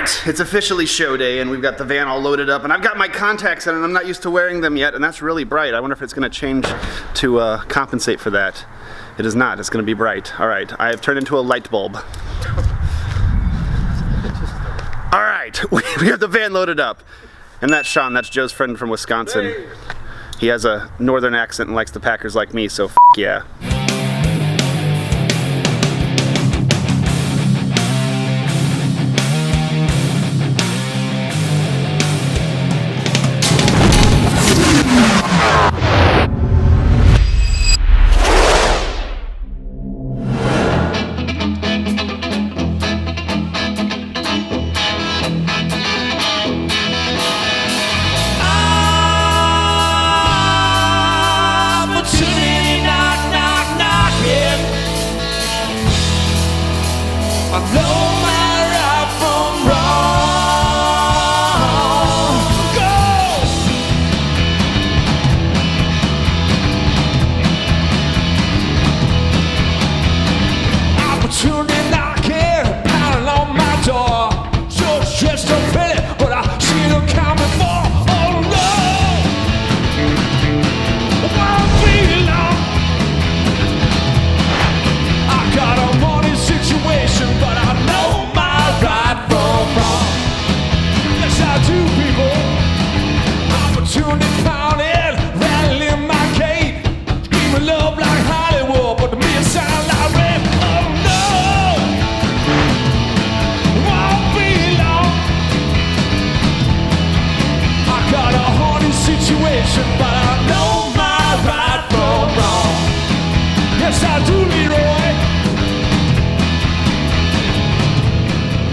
right, it's officially show day, and we've got the van all loaded up, and I've got my contacts in, and I'm not used to wearing them yet, and that's really bright. I wonder if it's going to change to compensate for that. It is not. It's going to be bright. All right, I have turned into a light bulb. All right, we have the van loaded up, and that's Sean. That's Joe's friend from Wisconsin. He has a northern accent and likes the Packers like me, so f*** yeah.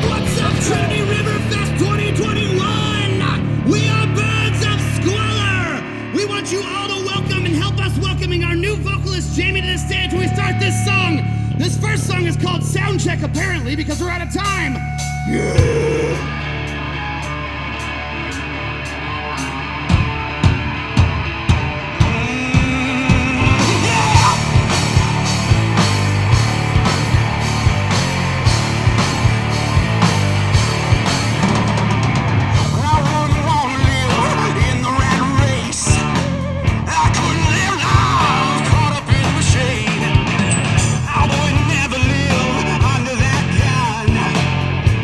What's up, Trinity River Fest 2021? We are birds of Squalor. We want you all to welcome and help us welcoming our new vocalist Jamie to the stage when we start this song. This first song is called Soundcheck, apparently, because we're out of time. Yeah.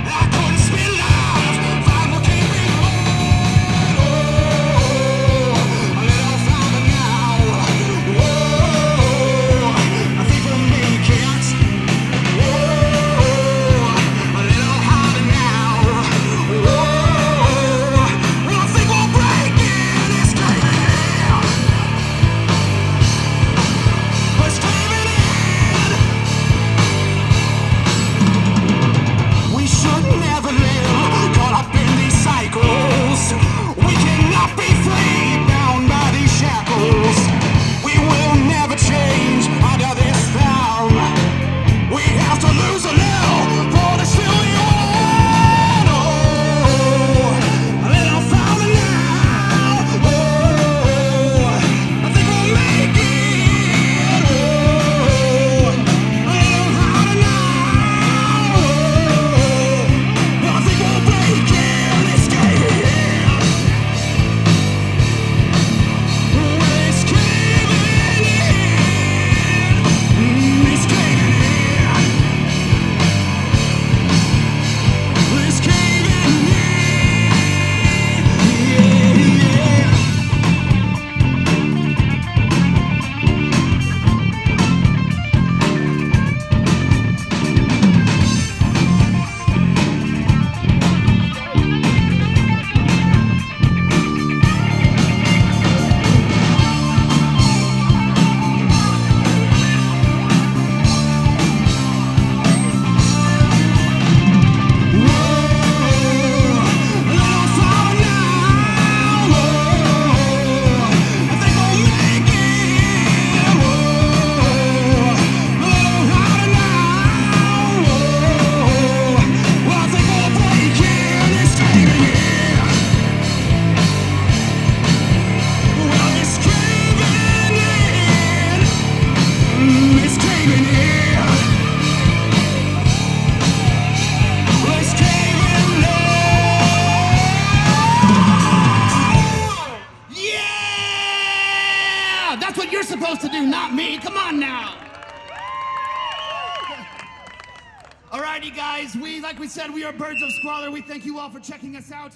I couldn't spend life supposed to do, not me. Come on now. Alrighty, guys. Like we said, we are Birds of Squalor. We thank you all for checking us out.